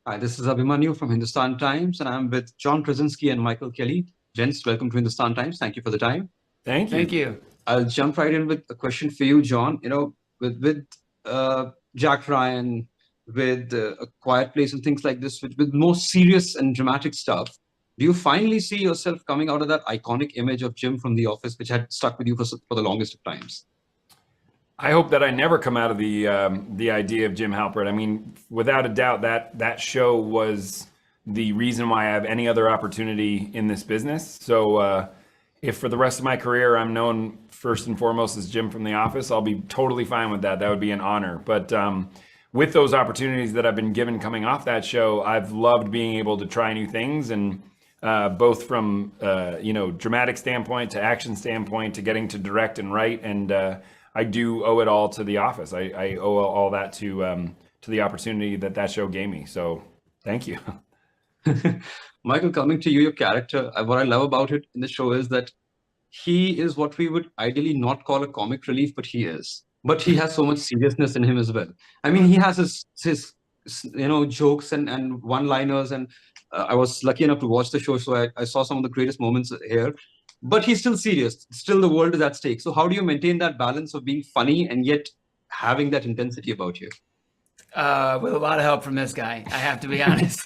Hi, this is Abhimanyu from Hindustan Times, and I'm with John Krasinski and Michael Kelly. Gents, welcome to Hindustan Times. Thank you for the time. Thank Thank you. you. I'll jump right in with a question for you, John. With Jack Ryan, with A Quiet Place and things like this, with more serious and dramatic stuff, do you finally see yourself coming out of that iconic image of Jim from The Office, which had stuck with you for the longest of times? I hope that I never come out of the idea of Jim Halpert. I mean, without a doubt, that show was the reason why I have any other opportunity in this business. So, if for the rest of my career I'm known first and foremost as Jim from The Office, I'll be totally fine with that. That would be an honor. But with those opportunities that I've been given coming off that show, I've loved being able to try new things and both from dramatic standpoint to action standpoint to getting to direct and write and. I do owe it all to The Office. I owe all that to the opportunity that show gave me. So thank you. Michael, coming to you, your character, what I love about it in the show is that he is what we would ideally not call a comic relief, but he is. But he has so much seriousness in him as well. I mean, he has his jokes and one-liners, and I was lucky enough to watch the show, so I saw some of the greatest moments here. But he's still serious. Still, the world is at stake. So how do you maintain that balance of being funny and yet having that intensity about you? With a lot of help from this guy, I have to be honest.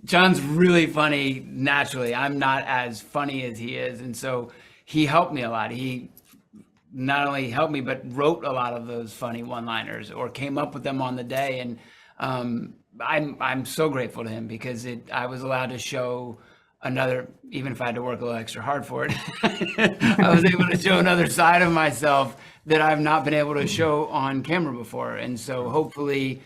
John's really funny naturally. I'm not as funny as he is, and so he helped me a lot. He not only helped me, but wrote a lot of those funny one-liners or came up with them on the day. And I'm so grateful to him because I was allowed to show another, even if I had to work a little extra hard for it, I was able to show another side of myself that I've not been able to show on camera before. And so hopefully,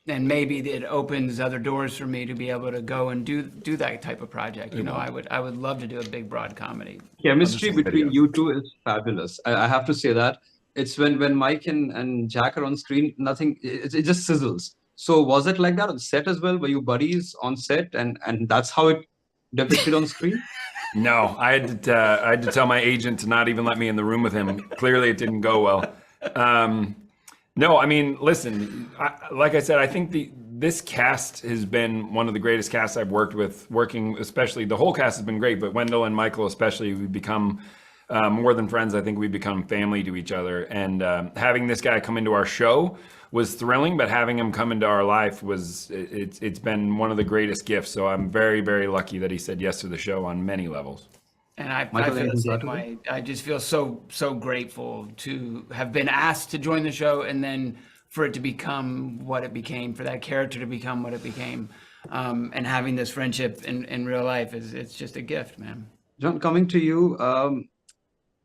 and maybe it opens other doors for me to be able to go and do that type of project. I would love to do a big broad comedy. Chemistry between you two is fabulous. I have to say that. It's when Mike and Jack are on screen, it just sizzles. So was it like that on set as well? Were you buddies on set and that's how it depicted on screen? No, I had to tell my agent to not even let me in the room with him. Clearly, it didn't go well. No, I mean, listen, like I said, I think this cast has been one of the greatest casts I've worked with. Working, especially the whole cast has been great, but Wendell and Michael especially, we've become more than friends. I think we've become family to each other. And having this guy come into our show was thrilling, but having him come into our life it's been one of the greatest gifts. So I'm very, very lucky that he said yes to the show on many levels. And I feel the same way. I just feel so grateful to have been asked to join the show and then for it to become what it became, for that character to become what it became. And having this friendship in real life it's just a gift, man. John, coming to you,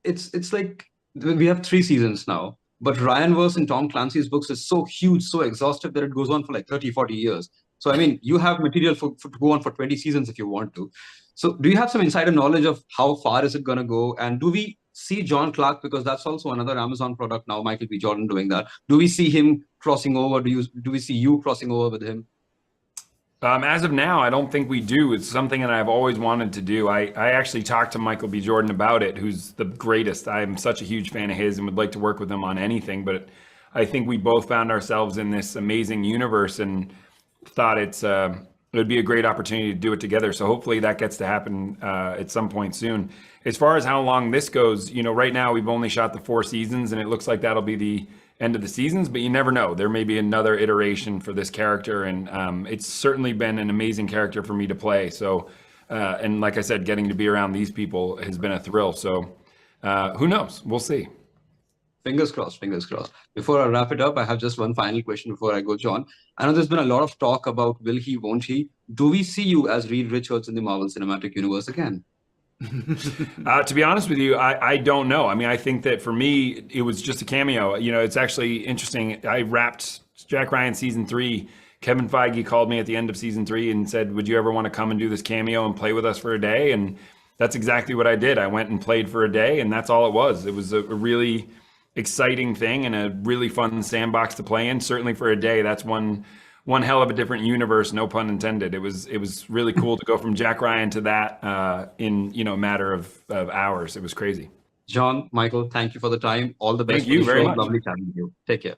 it's like we have 3 seasons now. But Ryanverse in Tom Clancy's books is so huge, so exhaustive that it goes on for like 30, 40 years. So, I mean, you have material to go on for 20 seasons if you want to. So do you have some insider knowledge of how far is it going to go? And do we see John Clark, because that's also another Amazon product now, Michael B. Jordan doing that. Do we see him crossing over? Do we see you crossing over with him? As of now, I don't think we do. It's something that I've always wanted to do. I actually talked to Michael B. Jordan about it, who's the greatest. I'm such a huge fan of his and would like to work with him on anything. But I think we both found ourselves in this amazing universe and thought it would be a great opportunity to do it together. So hopefully that gets to happen at some point soon. As far as how long this goes, right now we've only shot the 4 seasons, and it looks like that'll be the end of the seasons, but you never know. There may be another iteration for this character, and it's certainly been an amazing character for me to play. So, and like I said, getting to be around these people has been a thrill. So, who knows? We'll see. Fingers crossed, fingers crossed. Before I wrap it up, I have just one final question before I go, John. I know there's been a lot of talk about will he, won't he? Do we see you as Reed Richards in the Marvel Cinematic Universe again? To be honest with you, I don't know. I mean, I think that for me, it was just a cameo. It's actually interesting. I wrapped Jack Ryan season 3. Kevin Feige called me at the end of season 3 and said, would you ever want to come and do this cameo and play with us for a day? And that's exactly what I did. I went and played for a day, and that's all it was. It was a really exciting thing and a really fun sandbox to play in. Certainly for a day, that's one hell of a different universe, no pun intended. It was really cool to go from Jack Ryan to that in a matter of hours. It was crazy. John, Michael, thank you for the time. All the best. Thank you very much. Lovely chatting with you. Take care.